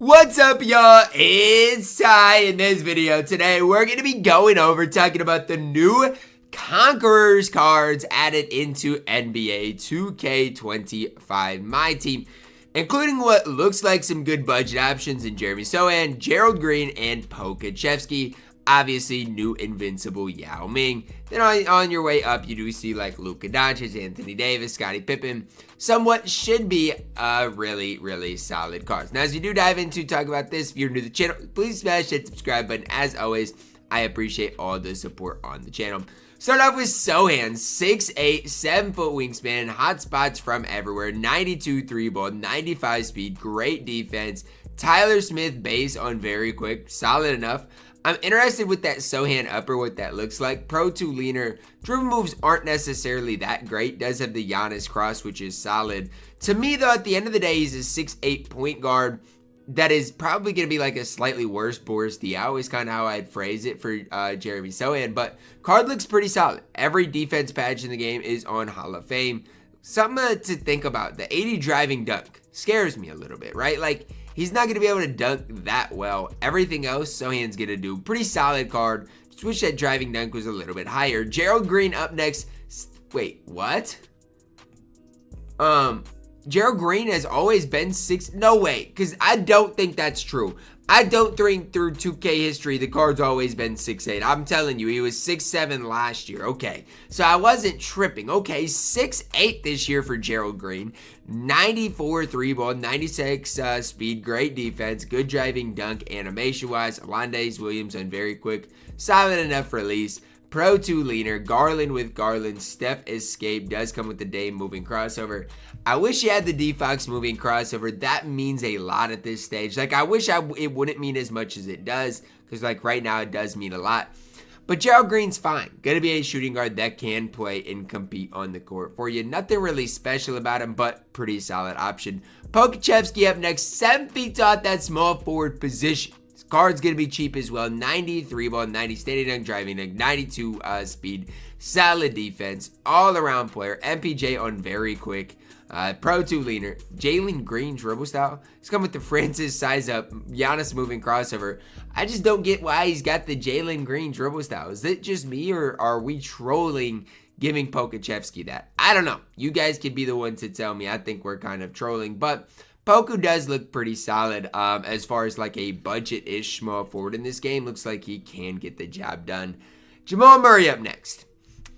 What's up, y'all? It's Ty. In this video today, we're going to be going over talking about the new Conquerors cards added into NBA 2K25 MyTEAM, including what looks like some good budget options in Sochan, Gerald Green, and Pokusevski. Obviously, new Invincible Yao Ming. Then on your way up, you do see like Luca Doncic, Anthony Davis, Scottie Pippen. Somewhat should be really solid cards. Now, as we do dive into talk about this, if you're new to the channel, please smash that subscribe button. As always, I appreciate all the support on the channel. Start off with Sochan, 6'8", 7-foot wingspan, hot spots from everywhere, 92 3-ball, 95 speed, great defense. Tyler Smith base on very quick, solid enough. I'm interested with that Sochan upper, what that looks like. Pro 2 leaner. Dribble moves aren't necessarily that great. Does have the Giannis cross, which is solid. To me, though, at the end of the day, he's a 6'8" point guard. That is probably going to be like a slightly worse Boris Diaw is kind of how I'd phrase it for Jeremy Sochan. But card looks pretty solid. Every defense patch in the game is on Hall of Fame. Something to think about. The 80 driving dunk scares me a little bit, right? Like, he's not going to be able to dunk that well. Everything else, Sochan's going to do. Pretty solid card. Just wish that driving dunk was a little bit higher. Gerald Green up next. Wait, what? Gerald Green has always been 6. No way, because I don't think that's true. I don't think through 2K history the card's always been 6'8". I'm telling you, he was 6'7" last year. Okay, so I wasn't tripping. Okay, 6'8" this year for Gerald Green. 94 3-ball, 96 speed, great defense, good driving dunk, animation-wise. Alondes Williams on very quick, solid enough release. Pro 2 leaner, Garland with Garland, Steph escape, does come with the Dame moving crossover. I wish he had the D-Fox moving crossover. That means a lot at this stage. Like, I wish it wouldn't mean as much as it does, because like right now it does mean a lot. But Gerald Green's fine. Gonna be a shooting guard that can play and compete on the court for you. Nothing really special about him, but pretty solid option. Pokusevski up next, 7 feet tall at that small forward position. Card's going to be cheap as well. 93 ball, 90 steady dunk, driving dunk, 92 speed, solid defense, all-around player. MPJ on very quick. Pro 2 leaner. Jalen Green dribble style. He's come with the Francis size up. Giannis moving crossover. I just don't get why he's got the Jalen Green dribble style. Is it just me, or are we trolling giving Pokusevski that? I don't know. You guys could be the ones to tell me. I think we're kind of trolling, but Poku does look pretty solid as far as like a budget-ish small forward in this game. Looks like he can get the job done. Jamal Murray up next.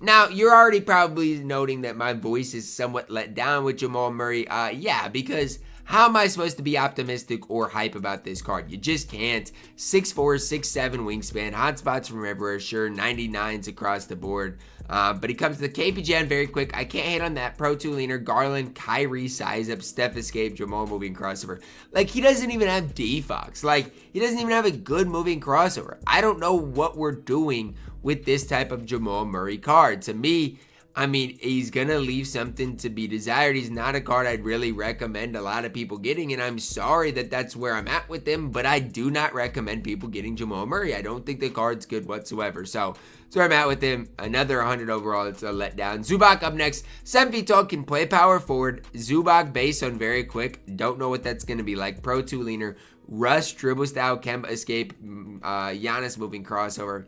Now, you're already probably noting that my voice is somewhat let down with Jamal Murray. Yeah, because how am I supposed to be optimistic or hype about this card? You just can't. 6'4", 6'7" wingspan, hot spots from everywhere, sure, 99s across the board. But he comes to the KPJ on very quick. I can't hate on that. Pro 2 leaner, Garland, Kyrie size up, Steph escape, Jamal moving crossover. Like, he doesn't even have D-Fox. Like, he doesn't even have a good moving crossover. I don't know what we're doing with this type of Jamal Murray card. To me, I mean, he's going to leave something to be desired. He's not a card I'd really recommend a lot of people getting, and I'm sorry that that's where I'm at with him, but I do not recommend people getting Jamal Murray. I don't think the card's good whatsoever, so that's where I'm at with him. Another 100 overall. It's a letdown. Zubac up next. 7 feet tall, can play power forward. Zubac base on very quick. Don't know what that's going to be like. Pro 2 leaner. Rush, dribble style, Kemba escape, Giannis moving crossover.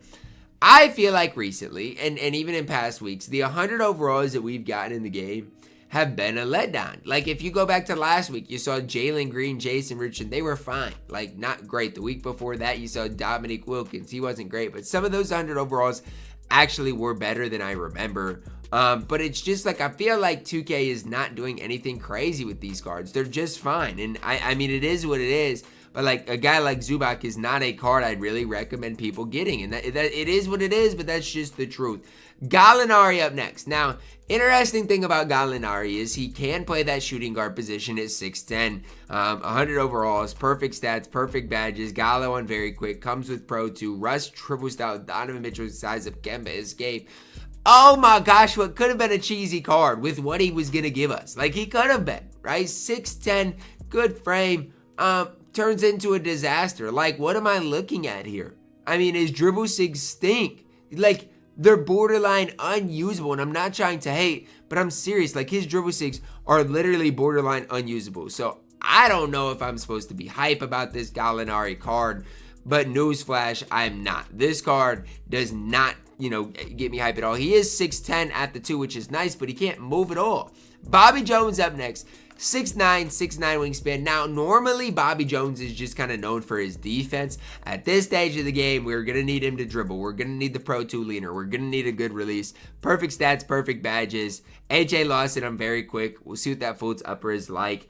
I feel like recently, and even in past weeks, the 100 overalls that we've gotten in the game have been a letdown. Like, if you go back to last week, you saw Jalen Green, Jason Richardson. They were fine. Like, not great. The week before that, you saw Dominique Wilkins. He wasn't great. But some of those 100 overalls actually were better than I remember. But it's just like, I feel like 2K is not doing anything crazy with these cards. They're just fine. And I mean, it is what it is. But like a guy like Zubac is not a card I'd really recommend people getting. And that it is what it is, but that's just the truth. Gallinari up next. Now, interesting thing about Gallinari is he can play that shooting guard position at 6'10". 100 overalls, perfect stats, perfect badges. Gallo on very quick, comes with Pro 2. Rush, triple style, Donovan Mitchell size up, Kemba escape. Oh my gosh, what could have been a cheesy card with what he was going to give us. Like, he could have been, right? 6'10", good frame. Turns into a disaster. Like, what am I looking at here? I mean, his dribble sigs stink. Like, they're borderline unusable, and I'm not trying to hate, but I'm serious. Like, his dribble sigs are literally borderline unusable. So I don't know if I'm supposed to be hype about this Gallinari card, but newsflash, I'm not. This card does not, get me hype at all. He is 6'10 at the 2, which is nice, but he can't move at all. Bobby Jones up next. 6'9", 6'9" wingspan. Now, normally, Bobby Jones is just kind of known for his defense. At this stage of the game, we're going to need him to dribble. We're going to need the Pro 2 leaner. We're going to need a good release. Perfect stats, perfect badges. AJ lost it. I'm very quick. We'll see what that Fultz upper is like.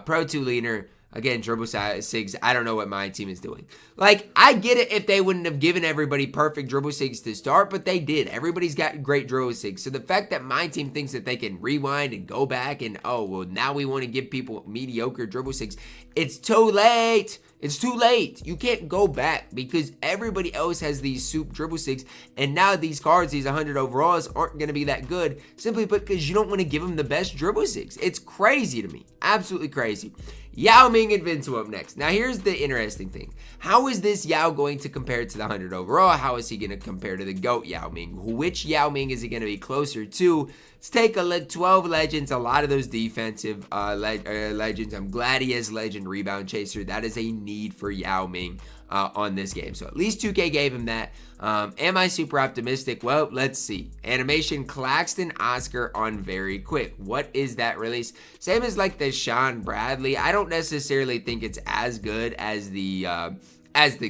Pro 2 leaner. Again, dribble sigs. I don't know what my team is doing. Like, I get it if they wouldn't have given everybody perfect dribble sigs to start, but they did. Everybody's got great dribble sigs. So the fact that my team thinks that they can rewind and go back and, oh, well, now we want to give people mediocre dribble sigs, it's too late. It's too late. You can't go back because everybody else has these soup dribble sigs, and now these cards, these 100 overalls, aren't going to be that good simply because you don't want to give them the best dribble sigs. It's crazy to me. Absolutely crazy. Yao Ming Invincible up next. Now, here's the interesting thing. How is this Yao going to compare to the 100 overall? How is he going to compare to the GOAT Yao Ming? Which Yao Ming is he going to be closer to? Let's take a look. 12 legends, a lot of those defensive legends. I'm glad he has legend rebound chaser. That is a need for Yao Ming on this game. So at least 2K gave him that. Am I super optimistic? Well, let's see. Animation Claxton Oscar on very quick. What is that release? Same as like the Sean Bradley. I don't necessarily think it's as good as the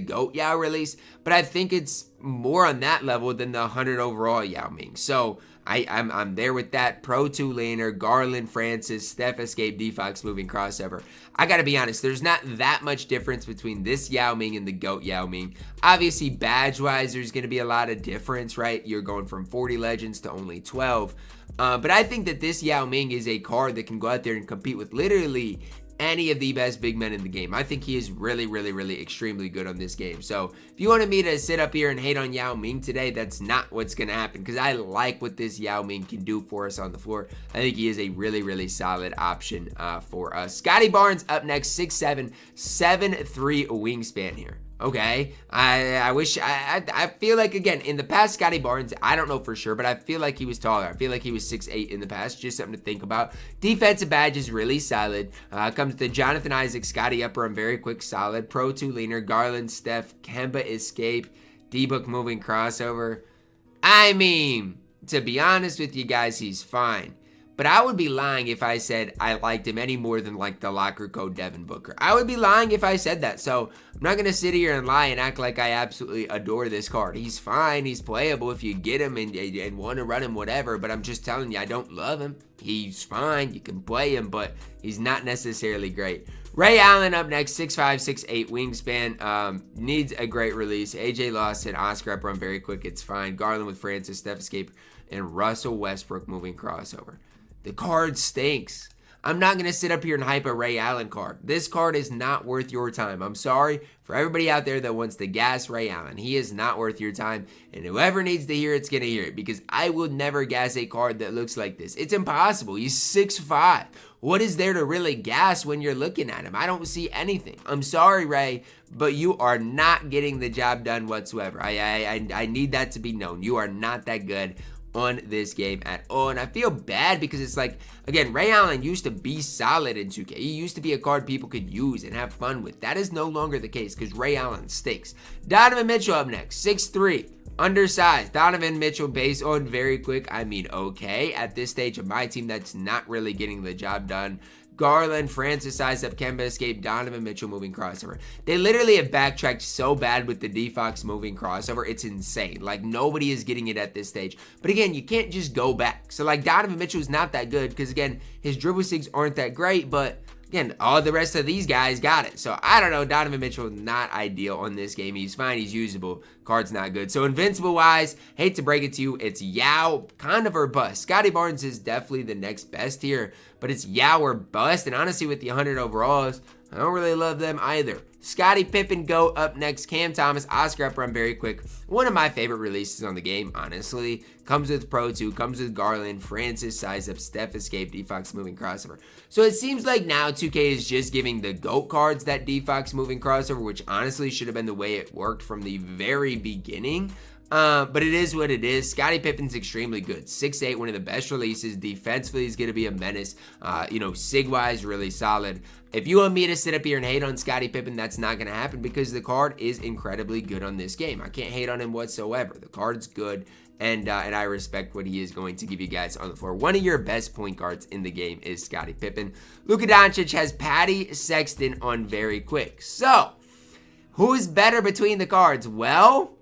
GOAT Yao release, but I think it's more on that level than the 100 overall Yao Ming. So I'm there with that. Pro 2 laner, Garland, Francis, Steph escape, D-Fox moving crossover. I gotta be honest, there's not that much difference between this Yao Ming and the GOAT Yao Ming. Obviously, badge-wise, there's gonna be a lot of difference, right? You're going from 40 legends to only 12. But I think that this Yao Ming is a card that can go out there and compete with literally any of the best big men in the game. I think he is really, really, really extremely good on this game. So if you wanted me to sit up here and hate on Yao Ming today, that's not what's going to happen because I like what this Yao Ming can do for us on the floor. I think he is a really, really solid option for us. Scottie Barnes up next, 6'7", 7'3" wingspan here. Okay, I wish, I feel like, again, in the past, Scottie Barnes, I don't know for sure, but I feel like he was taller. I feel like he was 6'8" in the past, just something to think about. Defensive badge is really solid. Comes to Jonathan Isaac, Scottie upper, I'm very quick, solid. Pro 2 leaner, Garland, Steph, Kemba escape, D-Book moving crossover. I mean, to be honest with you guys, he's fine. But I would be lying if I said I liked him any more than like the locker code Devin Booker. I would be lying if I said that. So I'm not going to sit here and lie and act like I absolutely adore this card. He's fine. He's playable if you get him and want to run him, whatever. But I'm just telling you, I don't love him. He's fine. You can play him, but he's not necessarily great. Ray Allen up next, 6'5", 6'8", wingspan. Needs a great release. AJ lost it. Oscar up run very quick. It's fine. Garland with Francis, Steph escape, and Russell Westbrook moving crossover. The card stinks. I'm not going to sit up here and hype a Ray Allen card. This card is not worth your time. I'm sorry for everybody out there that wants to gas Ray Allen. He is not worth your time. And whoever needs to hear it's going to hear it. Because I will never gas a card that looks like this. It's impossible. He's 6'5". What is there to really gas when you're looking at him? I don't see anything. I'm sorry, Ray, but you are not getting the job done whatsoever. I need that to be known. You are not that good on this game at all, and I feel bad because it's like, again, Ray Allen used to be solid in 2K. He used to be a card people could use and have fun with. That is no longer the case because Ray Allen stinks. Donovan Mitchell up next, 6'3", undersized. Donovan Mitchell base on very quick. I mean, okay, at this stage of my team, that's not really getting the job done. Garland, Francis size up, Kemba escape, Donovan Mitchell moving crossover. They literally have backtracked so bad with the D-Fox moving crossover. It's insane. Like, nobody is getting it at this stage. But again, you can't just go back. So, like, Donovan Mitchell is not that good because, again, his dribble sigs aren't that great, but again, all the rest of these guys got it. So, I don't know. Donovan Mitchell, not ideal on this game. He's fine. He's usable. Card's not good. So, Invincible-wise, hate to break it to you, it's Yao, kind of or bust. Scottie Barnes is definitely the next best here, but it's Yao or bust. And honestly, with the 100 overalls, I don't really love them either. Scottie Pippen go up next. Cam Thomas, Oscar up run very quick. One of my favorite releases on the game, honestly. Comes with Pro 2, comes with Garland, Francis size up, Steph escape, D-Fox moving crossover. So it seems like now 2K is just giving the GOAT cards that D-Fox moving crossover, which honestly should have been the way it worked from the very beginning. But it is what it is. Scottie Pippen's extremely good. 6'8", one of the best releases. Defensively, he's going to be a menace. Sig-wise, really solid. If you want me to sit up here and hate on Scottie Pippen, that's not going to happen because the card is incredibly good on this game. I can't hate on him whatsoever. The card's good, and I respect what he is going to give you guys on the floor. One of your best point guards in the game is Scottie Pippen. Luca Doncic has Patty Sexton on very quick. So, who's better between the cards? Well,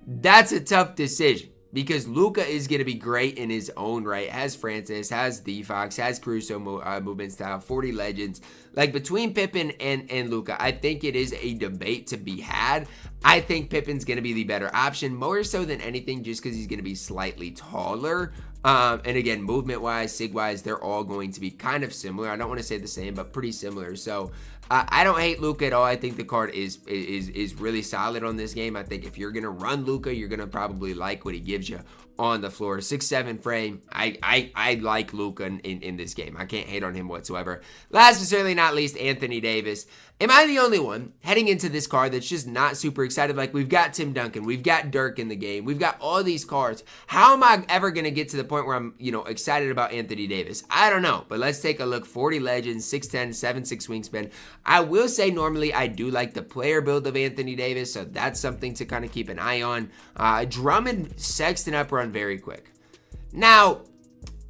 that's a tough decision because Luka is going to be great in his own right. Has Francis, has D-Fox, has Caruso movement style, 40 legends. Like between Pippen and Luka, I think it is a debate to be had. I think Pippen's going to be the better option, more so than anything just because he's going to be slightly taller. And again, movement-wise, sig-wise, they're all going to be kind of similar. I don't want to say the same, but pretty similar. So I don't hate Luka at all. I think the card is really solid on this game. I think if you're going to run Luka, you're going to probably like what he gives you on the floor. 6'7" frame. I like Luka in this game. I can't hate on him whatsoever. Last but certainly not least, Anthony Davis. Am I the only one heading into this card that's just not super excited? Like, we've got Tim Duncan, we've got Dirk in the game, we've got all these cards. How am I ever going to get to the point where I'm, excited about Anthony Davis? I don't know, but let's take a look. 40 legends, 6'10", 7'6" wingspan. I will say normally I do like the player build of Anthony Davis, so that's something to kind of keep an eye on. Drummond, Sexton up run very quick. Now,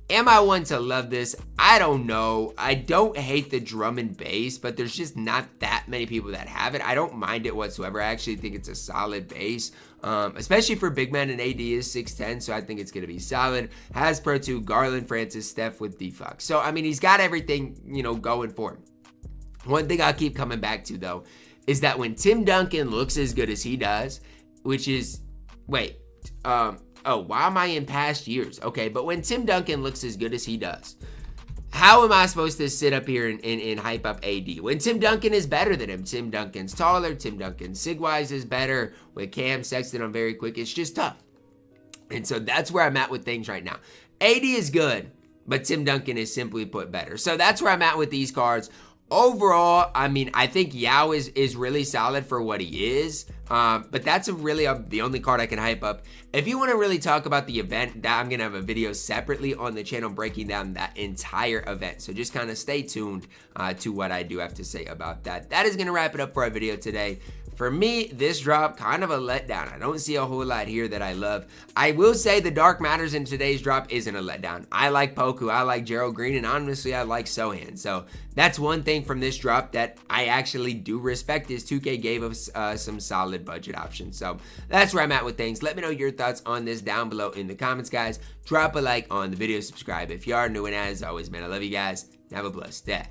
am I one to love this? I don't know. I don't hate the Drummond base, but there's just not that many people that have it. I don't mind it whatsoever. I actually think it's a solid base, especially for big men, and AD is 6'10", so I think it's going to be solid. Has Pro 2, Garland, Francis, Steph with D-Fox. So, I mean, he's got everything, going for him. One thing I'll keep coming back to, though, is that when Tim Duncan looks as good as he does, which is, oh, why am I in past years? Okay, but when Tim Duncan looks as good as he does, how am I supposed to sit up here and hype up AD? When Tim Duncan is better than him, Tim Duncan's taller, Tim Duncan sig-wise is better, with Cam Sexton on very quick, it's just tough. And so that's where I'm at with things right now. AD is good, but Tim Duncan is simply put better. So that's where I'm at with these cards. Overall, I mean, I think Yao is really solid for what he is, but that's really the only card I can hype up. If you want to really talk about the event, I'm going to have a video separately on the channel breaking down that entire event. So just kind of stay tuned to what I do have to say about that. That is going to wrap it up for our video today. For me, this drop, kind of a letdown. I don't see a whole lot here that I love. I will say the Dark Matters in today's drop isn't a letdown. I like Poku, I like Gerald Green, and honestly, I like Sochan. So that's one thing from this drop that I actually do respect is 2K gave us some solid budget options. So that's where I'm at with things. Let me know your thoughts on this down below in the comments, guys. Drop a like on the video, subscribe if you are new, and as always, man, I love you guys. Have a blessed day.